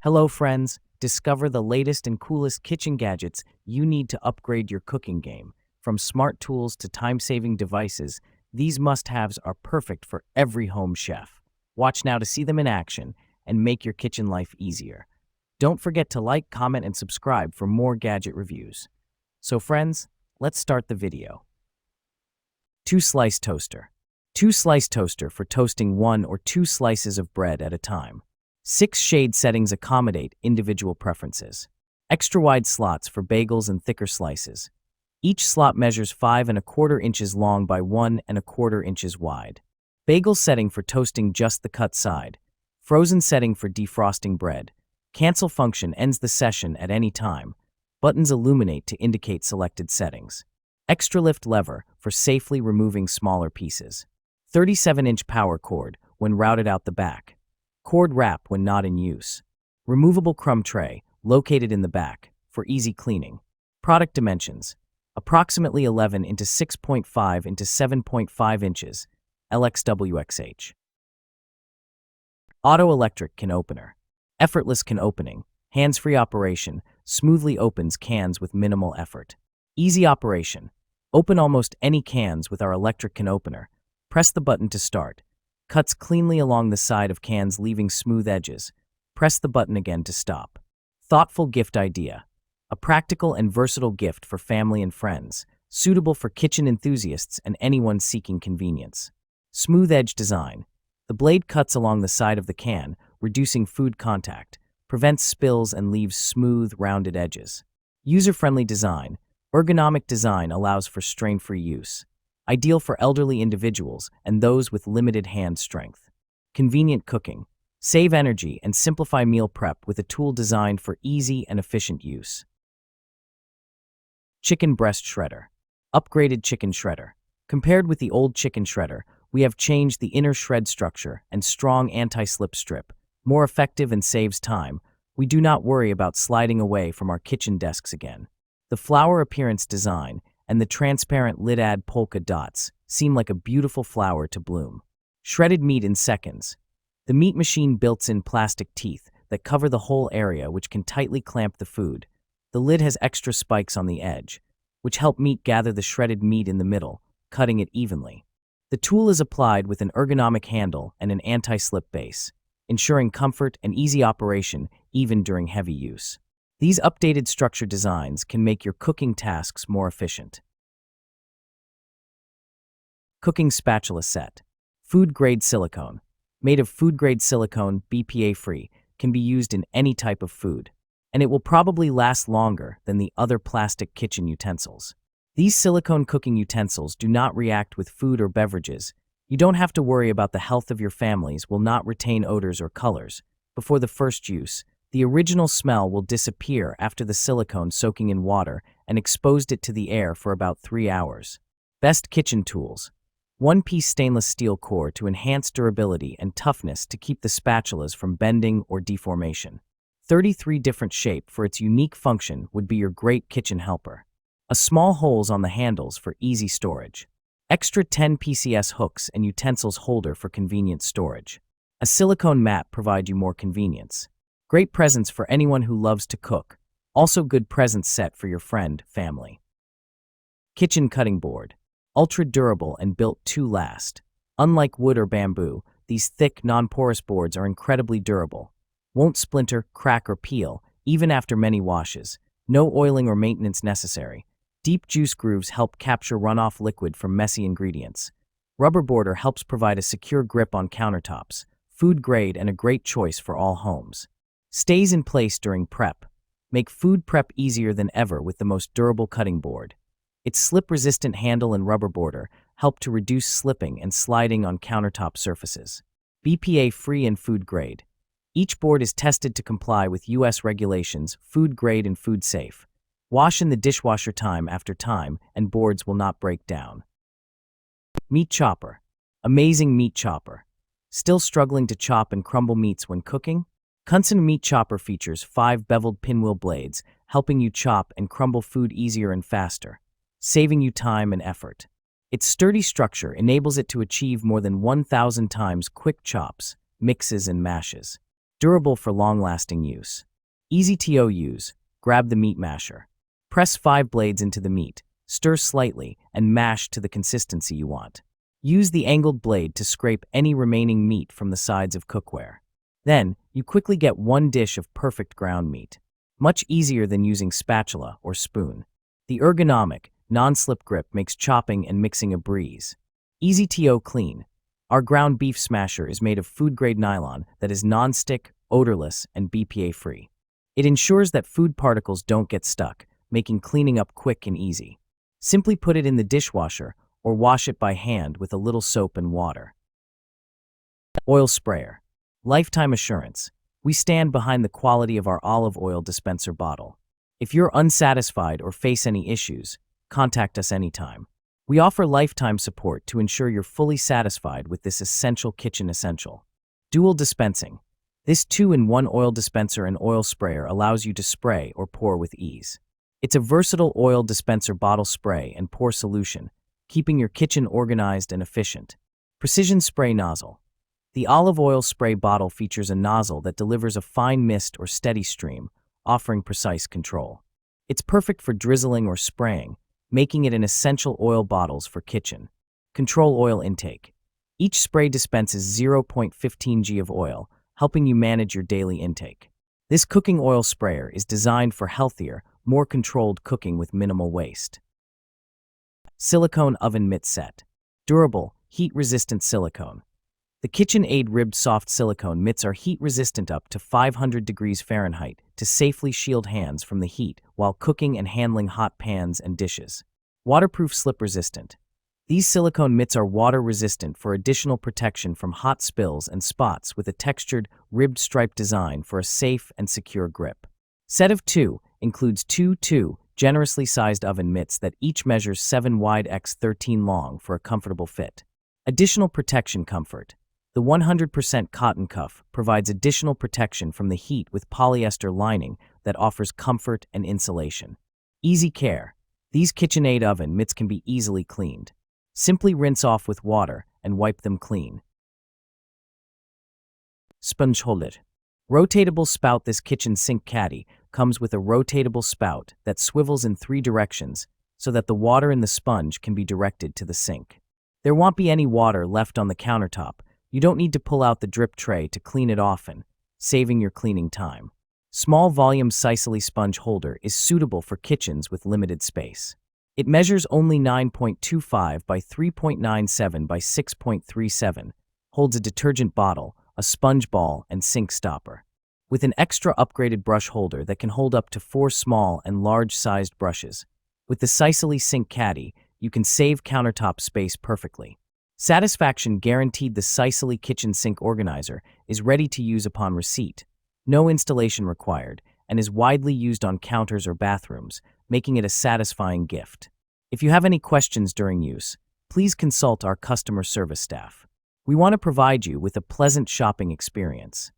Hello, friends. Discover the latest and coolest kitchen gadgets you need to upgrade your cooking game. From smart tools to time-saving devices, these must-haves are perfect for every home chef. Watch now to see them in action and make your kitchen life easier. Don't forget to like, comment, and subscribe for more gadget reviews. So, friends, let's start the video. Two-slice toaster. Two-slice toaster for toasting 1 or 2 slices of bread at a time. 6 shade settings accommodate individual preferences. Extra wide slots for bagels and thicker slices. Each slot measures 5¼ inches long by 1¼ inches wide. Bagel setting for toasting just the cut side. Frozen setting for defrosting bread. Cancel function ends the session at any time. Buttons illuminate to indicate selected settings. Extra lift lever for safely removing smaller pieces. 37-inch power cord when routed out the back. Cord wrap when not in use. Removable crumb tray located in the back for easy cleaning. Product dimensions: approximately 11 into 6.5 into 7.5 inches, LXWXH. Auto electric can opener. Effortless can opening. Hands-free operation smoothly opens cans with minimal effort. Easy operation. Open almost any cans with our electric can opener. Press the button to start. Cuts cleanly along the side of cans, leaving smooth edges. Press the button again to stop. Thoughtful gift idea. A practical and versatile gift for family and friends, suitable for kitchen enthusiasts and anyone seeking convenience. Smooth edge design. The blade cuts along the side of the can, reducing food contact, prevents spills and leaves smooth, rounded edges. User-friendly design. Ergonomic design allows for strain-free use. Ideal for elderly individuals and those with limited hand strength. Convenient cooking. Save energy and simplify meal prep with a tool designed for easy and efficient use. Chicken breast shredder. Upgraded chicken shredder. Compared with the old chicken shredder, we have changed the inner shred structure and strong anti-slip strip. More effective and saves time. We do not worry about sliding away from our kitchen desks again. The flower appearance design and the transparent lid add polka dots seem like a beautiful flower to bloom. Shredded meat in seconds. The meat machine built-in plastic teeth that cover the whole area, which can tightly clamp the food. The lid has extra spikes on the edge, which help meat gather the shredded meat in the middle, cutting it evenly. The tool is applied with an ergonomic handle and an anti-slip base, ensuring comfort and easy operation even during heavy use. These updated structure designs can make your cooking tasks more efficient. Cooking spatula set. Food-grade silicone. Made of food-grade silicone, BPA-free, can be used in any type of food, and it will probably last longer than the other plastic kitchen utensils. These silicone cooking utensils do not react with food or beverages. You don't have to worry about the health of your families will not retain odors or colors. Before the first use, the original smell will disappear after the silicone soaking in water and exposed it to the air for about 3 hours. Best kitchen tools. One-piece stainless steel core to enhance durability and toughness to keep the spatulas from bending or deformation. 33 different shape for its unique function would be your great kitchen helper. A small holes on the handles for easy storage. Extra 10 PCS hooks and utensils holder for convenient storage. A silicone mat provide you more convenience. Great presents for anyone who loves to cook. Also good present set for your friend, family. Kitchen cutting board. Ultra durable and built to last. Unlike wood or bamboo, these thick, non-porous boards are incredibly durable. Won't splinter, crack, or peel, even after many washes. No oiling or maintenance necessary. Deep juice grooves help capture runoff liquid from messy ingredients. Rubber border helps provide a secure grip on countertops. Food grade and a great choice for all homes. Stays in place during prep. Make food prep easier than ever with the most durable cutting board. Its slip-resistant handle and rubber border help to reduce slipping and sliding on countertop surfaces. BPA-free and food grade. Each board is tested to comply with U.S. regulations, food grade and food safe. Wash in the dishwasher time after time and boards will not break down. Meat chopper. Amazing meat chopper. Still struggling to chop and crumble meats when cooking? Kunson Meat Chopper features 5 beveled pinwheel blades, helping you chop and crumble food easier and faster, saving you time and effort. Its sturdy structure enables it to achieve more than 1,000 times quick chops, mixes, and mashes. Durable for long-lasting use. Easy to use. Grab the meat masher. Press 5 blades into the meat, stir slightly, and mash to the consistency you want. Use the angled blade to scrape any remaining meat from the sides of cookware. Then, you quickly get one dish of perfect ground meat. Much easier than using spatula or spoon. The ergonomic, non-slip grip makes chopping and mixing a breeze. Easy to clean. Our ground beef smasher is made of food-grade nylon that is non-stick, odorless, and BPA-free. It ensures that food particles don't get stuck, making cleaning up quick and easy. Simply put it in the dishwasher or wash it by hand with a little soap and water. Oil sprayer. Lifetime assurance. We stand behind the quality of our olive oil dispenser bottle. If you're unsatisfied or face any issues, contact us anytime. We offer lifetime support to ensure you're fully satisfied with this essential kitchen essential. Dual dispensing. This 2-in-1 oil dispenser and oil sprayer allows you to spray or pour with ease. It's a versatile oil dispenser bottle spray and pour solution, keeping your kitchen organized and efficient. Precision spray nozzle. The olive oil spray bottle features a nozzle that delivers a fine mist or steady stream, offering precise control. It's perfect for drizzling or spraying, making it an essential oil bottles for kitchen. Control oil intake. Each spray dispenses 0.15 g of oil, helping you manage your daily intake. This cooking oil sprayer is designed for healthier, more controlled cooking with minimal waste. Silicone oven mitt set. Durable, heat-resistant silicone. The KitchenAid ribbed soft silicone mitts are heat-resistant up to 500 degrees Fahrenheit to safely shield hands from the heat while cooking and handling hot pans and dishes. Waterproof slip-resistant. These silicone mitts are water-resistant for additional protection from hot spills and spots with a textured, ribbed stripe design for a safe and secure grip. Set of 2 includes two generously sized oven mitts that each measures 7 wide x 13 long for a comfortable fit. Additional protection comfort. The 100% cotton cuff provides additional protection from the heat with polyester lining that offers comfort and insulation. Easy care. These KitchenAid oven mitts can be easily cleaned. Simply rinse off with water and wipe them clean. Sponge holder. Rotatable spout. This kitchen sink caddy comes with a rotatable spout that swivels in 3 directions so that the water in the sponge can be directed to the sink. There won't be any water left on the countertop. You don't need to pull out the drip tray to clean it often, saving your cleaning time. Small volume Sicily sponge holder is suitable for kitchens with limited space. It measures only 9.25 by 3.97 by 6.37, holds a detergent bottle, a sponge ball, and sink stopper. With an extra upgraded brush holder that can hold up to 4 small and large-sized brushes. With the Sicily Sink Caddy, you can save countertop space perfectly. Satisfaction guaranteed. The Sicily Kitchen Sink Organizer is ready to use upon receipt. No installation required, and is widely used on counters or bathrooms, making it a satisfying gift. If you have any questions during use, please consult our customer service staff. We want to provide you with a pleasant shopping experience.